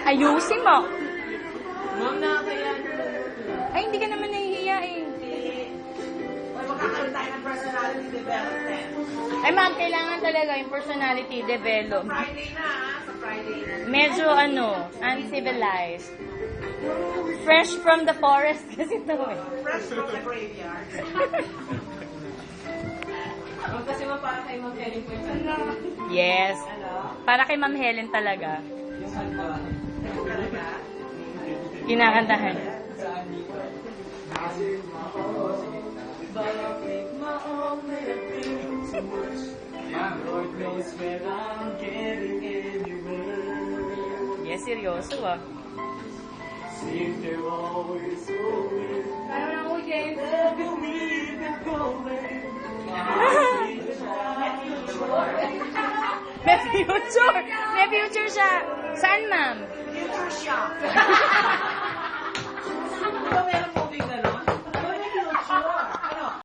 Ayusin mo. Ma'am, nakakaya. Ay, hindi ka naman nahihiya eh. Magkakaroon tayo ng personality development. Ay, ma'am, kailangan talaga yung personality develop. Friday na, sa Friday na. Medyo uncivilized. Fresh from the forest kasi ito eh. Fresh from the graveyard. Kasi para kay Ma'am Helen po yung Yes. Ano? Para kay Ma'am Helen talaga. Yung ano? Talaga? Kinakantahan. Saan dito? Yes, seryoso ah. Parang ako, James. May future! May future siya! Saan, ma'am? Future siya.